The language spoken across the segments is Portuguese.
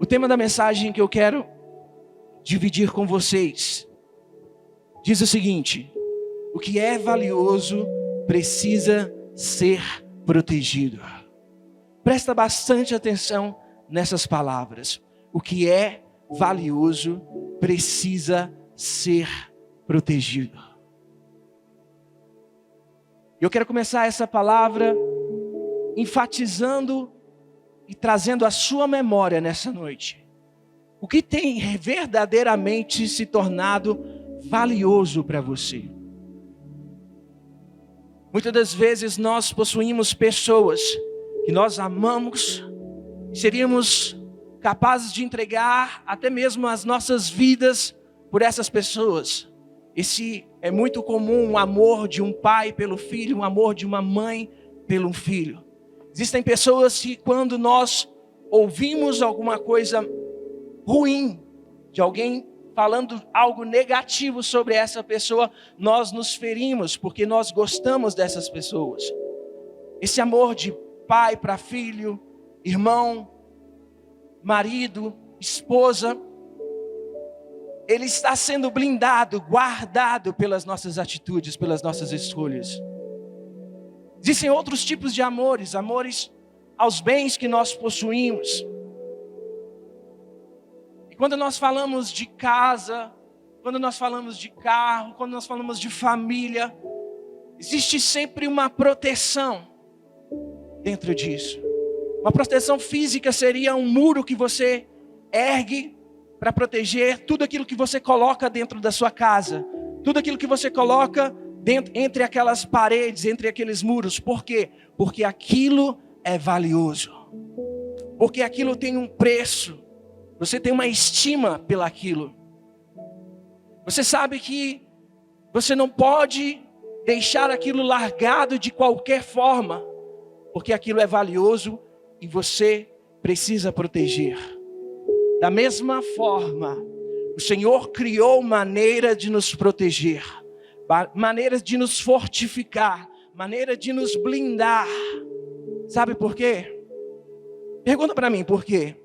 tema da mensagem que eu quero dividir com vocês diz o seguinte: o que é valioso precisa ser protegido. Presta bastante atenção nessas palavras. O que é valioso precisa ser protegido. Eu quero começar essa palavra enfatizando e trazendo à sua memória nessa noite o que tem verdadeiramente se tornado valioso para você. Muitas das vezes nós possuímos pessoas que nós amamos, seríamos capazes de entregar até mesmo as nossas vidas por essas pessoas. Esse é muito comum, o amor de um pai pelo filho, o amor de uma mãe pelo filho. Existem pessoas que quando nós ouvimos alguma coisa ruim de alguém falando algo negativo sobre essa pessoa, nós nos ferimos porque nós gostamos dessas pessoas. Esse amor de pai para filho, irmão, marido, esposa, ele está sendo blindado, guardado pelas nossas atitudes, pelas nossas escolhas. Existem outros tipos de amores aos bens que nós possuímos. E quando nós falamos de casa, quando nós falamos de carro, quando nós falamos de família, existe sempre uma proteção dentro disso. Uma proteção física seria um muro que você ergue para proteger tudo aquilo que você coloca dentro da sua casa. Tudo aquilo que você coloca entre aquelas paredes, entre aqueles muros. Por quê? Porque aquilo é valioso. Porque aquilo tem um preço. Você tem uma estima pelaquilo. Você sabe que você não pode deixar aquilo largado de qualquer forma. Porque aquilo é valioso e você precisa proteger. Da mesma forma, o Senhor criou maneira de nos proteger, maneiras de nos fortificar, maneira de nos blindar. Sabe por quê? Pergunta para mim por quê.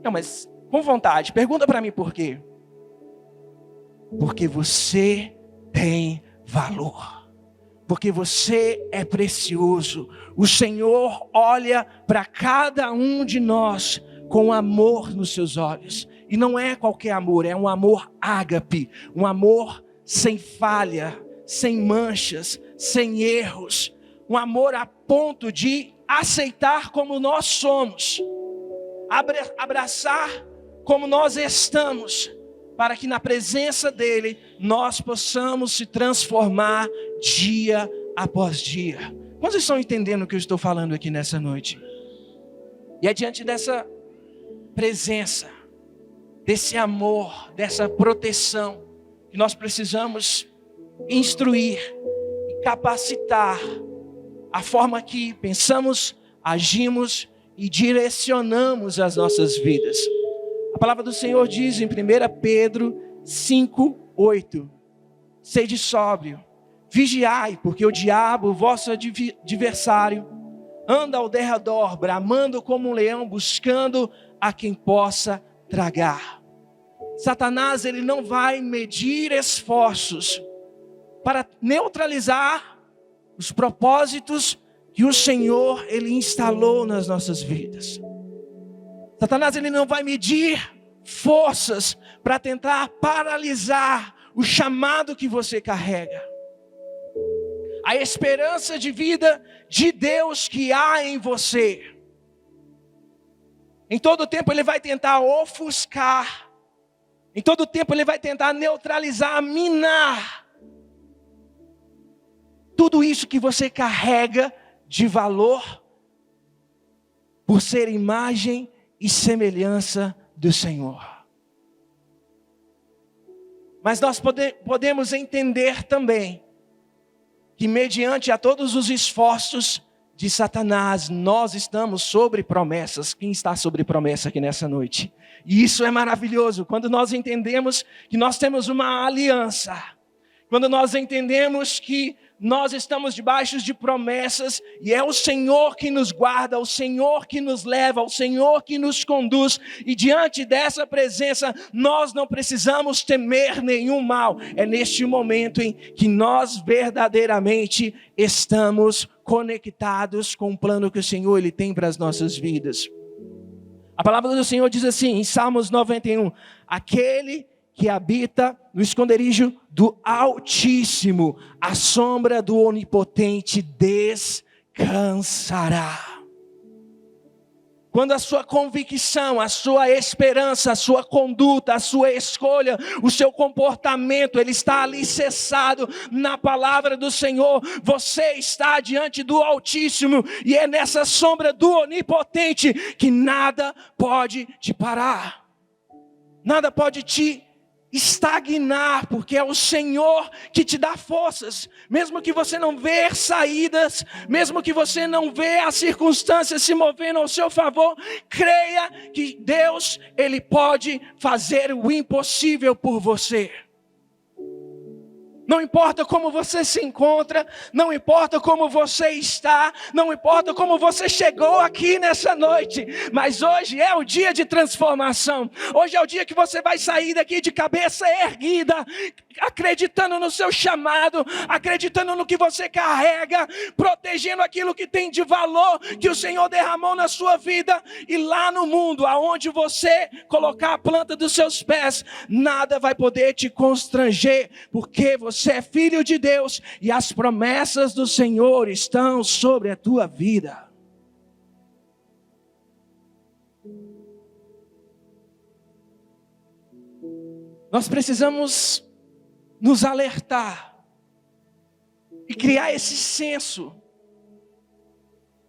Não, mas com vontade, pergunta para mim por quê. Porque você tem valor. Porque você é precioso. O Senhor olha para cada um de nós com amor nos seus olhos. E não é qualquer amor, é um amor ágape. Um amor sem falha, sem manchas, sem erros. Um amor a ponto de aceitar como nós somos. Abraçar como nós estamos. Para que na presença dEle nós possamos se transformar dia após dia. Quantos estão entendendo o que eu estou falando aqui nessa noite? E é diante dessa presença, desse amor, dessa proteção, que nós precisamos instruir e capacitar a forma que pensamos, agimos e direcionamos as nossas vidas. A palavra do Senhor diz em 1 Pedro 5:8: sede sóbrio, vigiai, porque o diabo, vosso adversário, anda ao derredor, bramando como um leão, buscando a quem possa tragar. Satanás, ele não vai medir esforços para neutralizar os propósitos que o Senhor, ele instalou nas nossas vidas. Satanás, ele não vai medir forças para tentar paralisar o chamado que você carrega. A esperança de vida de Deus que há em você. Em todo tempo ele vai tentar ofuscar. Em todo tempo ele vai tentar neutralizar, minar tudo isso que você carrega de valor por ser imagem e semelhança do Senhor. Mas nós podemos entender também que mediante a todos os esforços de Satanás, nós estamos sobre promessas. Quem está sobre promessa aqui nessa noite? E isso é maravilhoso, quando nós entendemos que nós temos uma aliança. Quando nós entendemos que nós estamos debaixo de promessas, e é o Senhor que nos guarda, o Senhor que nos leva, o Senhor que nos conduz, e diante dessa presença, nós não precisamos temer nenhum mal. É neste momento em que nós verdadeiramente estamos conectados com o plano que o Senhor ele tem para as nossas vidas. A palavra do Senhor diz assim, em Salmos 91, aquele que habita no esconderijo do Altíssimo, a sombra do Onipotente descansará. Quando a sua convicção, a sua esperança, a sua conduta, a sua escolha, o seu comportamento, ele está alicerçado na palavra do Senhor, você está diante do Altíssimo, e é nessa sombra do Onipotente que nada pode te parar, nada pode te estagnar, porque é o Senhor que te dá forças, mesmo que você não vê saídas, mesmo que você não vê as circunstâncias se movendo ao seu favor, creia que Deus, Ele pode fazer o impossível por você. Não importa como você se encontra, não importa como você está, não importa como você chegou aqui nessa noite, mas hoje é o dia de transformação. Hoje é o dia que você vai sair daqui de cabeça erguida, acreditando no seu chamado, acreditando no que você carrega, protegendo aquilo que tem de valor, que o Senhor derramou na sua vida, e lá no mundo, aonde você colocar a planta dos seus pés, nada vai poder te constranger, porque você é filho de Deus, e as promessas do Senhor estão sobre a tua vida. Nós precisamos nos alertar e criar esse senso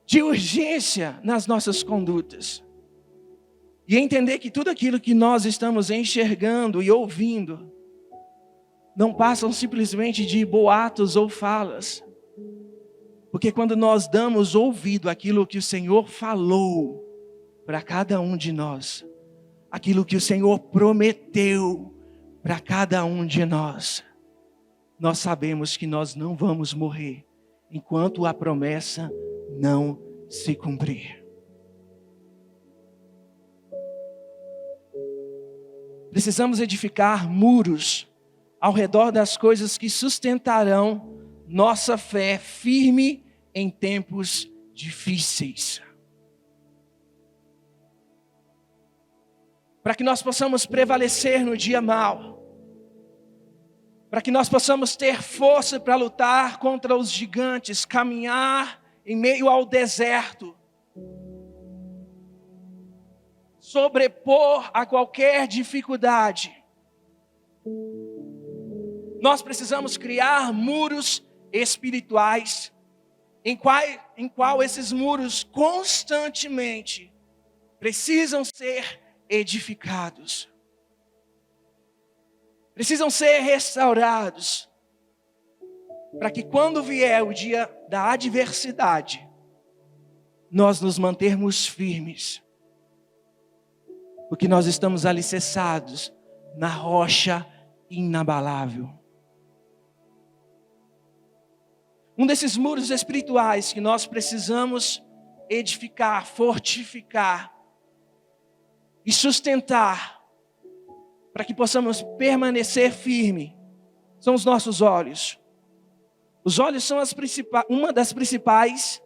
de urgência nas nossas condutas, e entender que tudo aquilo que nós estamos enxergando e ouvindo não passam simplesmente de boatos ou falas, porque quando nós damos ouvido àquilo que o Senhor falou para cada um de nós, aquilo que o Senhor prometeu para cada um de nós, nós sabemos que nós não vamos morrer enquanto a promessa não se cumprir. Precisamos edificar muros ao redor das coisas que sustentarão nossa fé firme em tempos difíceis. Para que nós possamos prevalecer no dia mau. Para que nós possamos ter força para lutar contra os gigantes, caminhar em meio ao deserto, sobrepor a qualquer dificuldade. Nós precisamos criar muros espirituais, em qual esses muros constantemente precisam ser edificados, precisam ser restaurados, para que quando vier o dia da adversidade, nós nos mantermos firmes, porque nós estamos alicerçados na rocha inabalável. Um desses muros espirituais que nós precisamos edificar, fortificar e sustentar, para que possamos permanecer firme, são os nossos olhos. Os olhos são uma das principais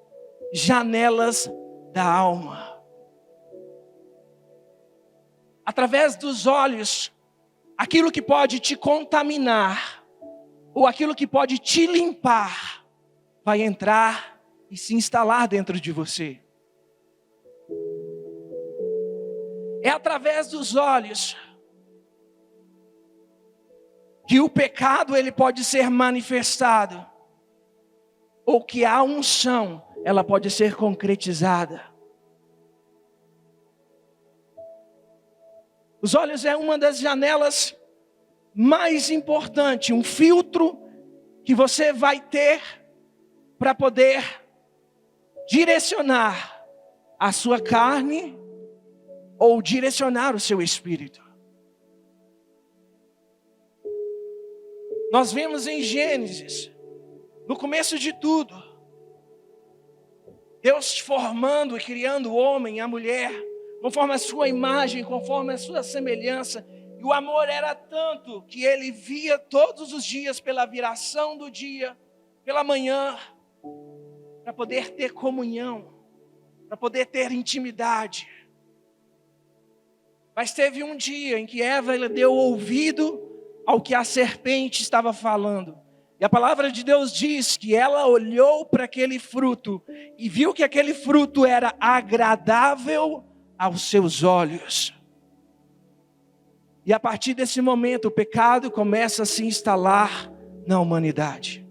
janelas da alma. Através dos olhos, aquilo que pode te contaminar, ou aquilo que pode te limpar, vai entrar e se instalar dentro de você. É através dos olhos que o pecado ele pode ser manifestado, ou que a unção ela pode ser concretizada. Os olhos é uma das janelas mais importantes, um filtro que você vai ter para poder direcionar a sua carne ou direcionar o seu espírito. Nós vemos em Gênesis No começo de tudo, Deus formando e criando o homem e a mulher, conforme a sua imagem, conforme a sua semelhança. E o amor era tanto que ele via todos os dias pela viração do dia, pela manhã, para poder ter comunhão, para poder ter intimidade. Mas teve um dia em que Eva deu ouvido ao que a serpente estava falando. E a palavra de Deus diz que ela olhou para aquele fruto e viu que aquele fruto era agradável aos seus olhos. E a partir desse momento o pecado começa a se instalar na humanidade.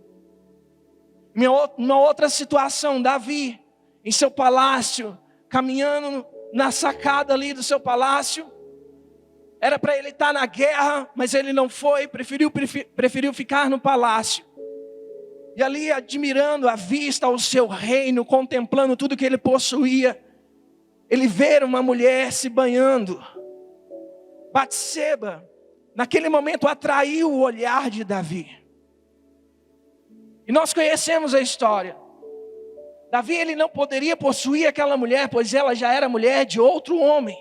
Uma outra situação, Davi, em seu palácio, caminhando na sacada ali do seu palácio, era para ele estar na guerra, mas ele não foi, preferiu ficar no palácio. E ali admirando a vista ao seu reino, contemplando tudo que ele possuía, ele vê uma mulher se banhando. Batseba, naquele momento atraiu o olhar de Davi. E nós conhecemos a história. Davi ele não poderia possuir aquela mulher, pois ela já era mulher de outro homem.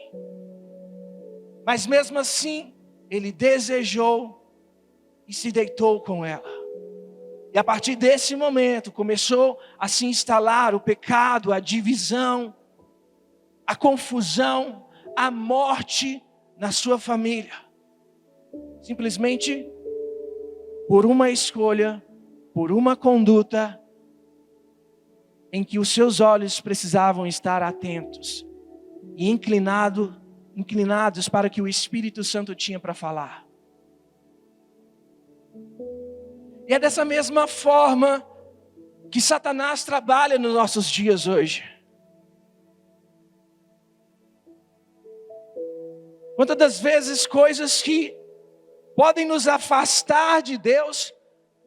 Mas mesmo assim, ele desejou e se deitou com ela. E a partir desse momento, começou a se instalar o pecado, a divisão, a confusão, a morte na sua família. Simplesmente por uma escolha, por uma conduta, em que os seus olhos precisavam estar atentos e inclinados para o que o Espírito Santo tinha para falar. E é dessa mesma forma que Satanás trabalha nos nossos dias hoje. Quantas das vezes coisas que podem nos afastar de Deus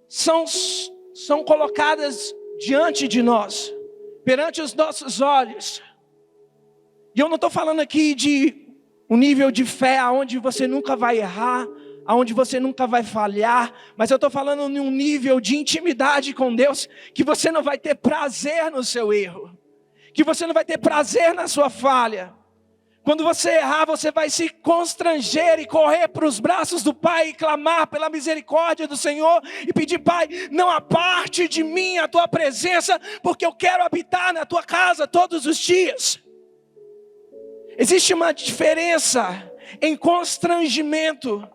são colocadas diante de nós, perante os nossos olhos. E eu não estou falando aqui de um nível de fé onde você nunca vai errar, onde você nunca vai falhar, mas eu estou falando de um nível de intimidade com Deus, que você não vai ter prazer no seu erro, que você não vai ter prazer na sua falha. Quando você errar, você vai se constranger e correr para os braços do Pai e clamar pela misericórdia do Senhor e pedir: Pai, não aparte de mim a Tua presença, porque eu quero habitar na Tua casa todos os dias. Existe uma diferença em constrangimento,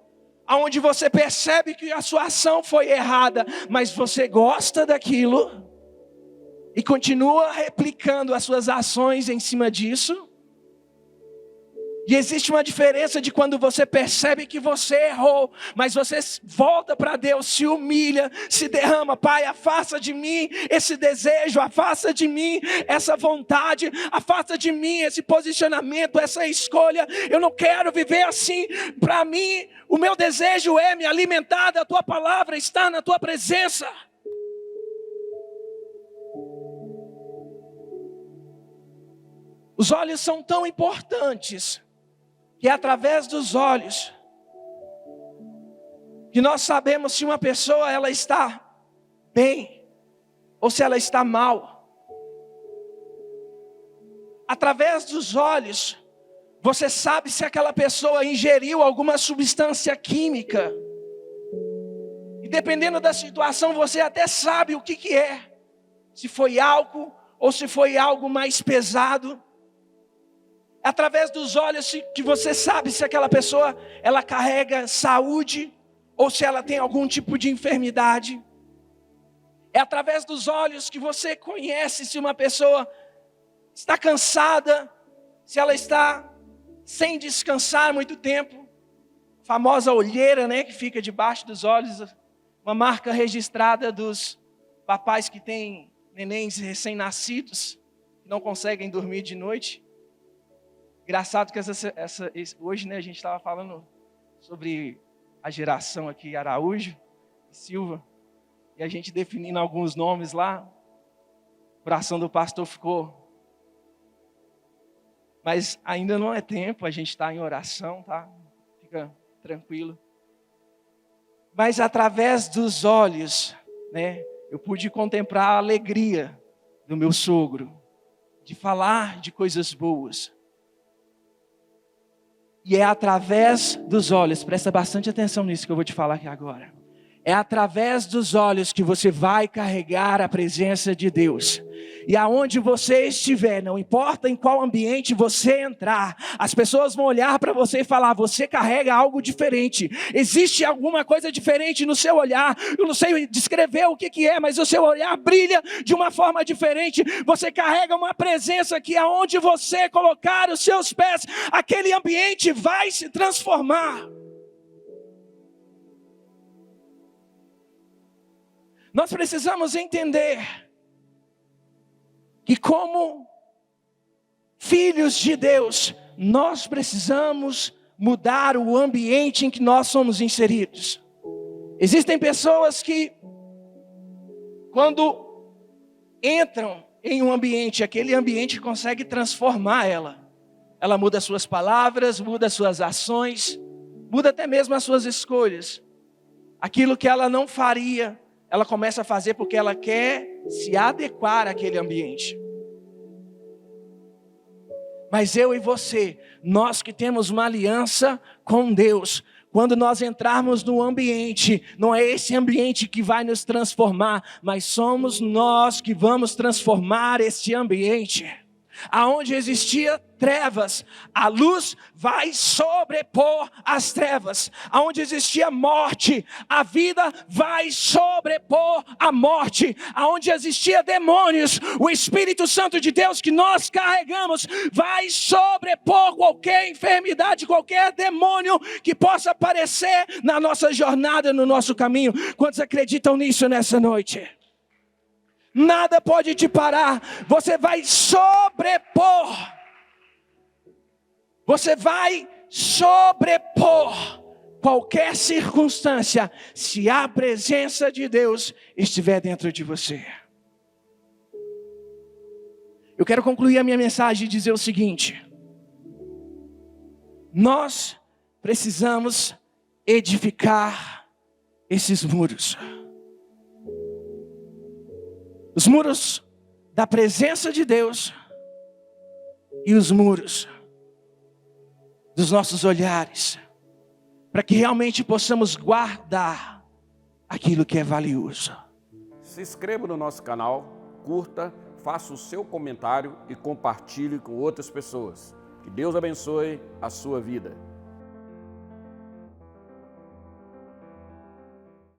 onde você percebe que a sua ação foi errada, mas você gosta daquilo e continua replicando as suas ações em cima disso. E existe uma diferença de quando você percebe que você errou, mas você volta para Deus, se humilha, se derrama: Pai, afasta de mim esse desejo, afasta de mim essa vontade, afasta de mim esse posicionamento, essa escolha. Eu não quero viver assim. Para mim, o meu desejo é me alimentar da Tua palavra, estar na Tua presença. Os olhos são tão importantes, que é através dos olhos que nós sabemos se uma pessoa ela está bem ou se ela está mal. Através dos olhos você sabe se aquela pessoa ingeriu alguma substância química. E dependendo da situação, você até sabe o que é. Se foi álcool ou se foi algo mais pesado. É através dos olhos que você sabe se aquela pessoa ela carrega saúde ou se ela tem algum tipo de enfermidade. É através dos olhos que você conhece se uma pessoa está cansada, se ela está sem descansar muito tempo. A famosa olheira, né, que fica debaixo dos olhos, uma marca registrada dos papais que têm nenéns recém-nascidos, que não conseguem dormir de noite. Engraçado que hoje, né, a gente estava falando sobre a geração aqui, Araújo e Silva, e a gente definindo alguns nomes lá. O coração do pastor ficou. Mas ainda não é tempo, a gente está em oração, tá? Fica tranquilo. Mas através dos olhos, né, eu pude contemplar a alegria do meu sogro, de falar de coisas boas. E é através dos olhos, presta bastante atenção nisso que eu vou te falar aqui agora. É através dos olhos que você vai carregar a presença de Deus. E aonde você estiver, não importa em qual ambiente você entrar, as pessoas vão olhar para você e falar: você carrega algo diferente. Existe alguma coisa diferente no seu olhar. Eu não sei descrever o que é, mas o seu olhar brilha de uma forma diferente. Você carrega uma presença que aonde você colocar os seus pés, aquele ambiente vai se transformar. Nós precisamos entender que, como filhos de Deus, nós precisamos mudar o ambiente em que nós somos inseridos. Existem pessoas que, quando entram em um ambiente, aquele ambiente consegue transformar ela. Ela muda suas palavras, muda suas ações, muda até mesmo as suas escolhas. Aquilo que ela não faria, ela começa a fazer porque ela quer se adequar àquele ambiente. Mas eu e você, nós que temos uma aliança com Deus, quando nós entrarmos no ambiente, não é esse ambiente que vai nos transformar, mas somos nós que vamos transformar este ambiente. Aonde existia trevas, a luz vai sobrepor as trevas. Aonde existia morte, a vida vai sobrepor a morte. Aonde existia demônios, o Espírito Santo de Deus que nós carregamos vai sobrepor qualquer enfermidade, qualquer demônio que possa aparecer na nossa jornada, no nosso caminho. Quantos acreditam nisso nessa noite? Nada pode te parar. Você vai sobrepor. Você vai sobrepor qualquer circunstância, se a presença de Deus estiver dentro de você. Eu quero concluir a minha mensagem e dizer o seguinte: nós precisamos edificar esses muros. Os muros da presença de Deus e os muros dos nossos olhares, para que realmente possamos guardar aquilo que é valioso. Se inscreva no nosso canal, curta, faça o seu comentário e compartilhe com outras pessoas. Que Deus abençoe a sua vida.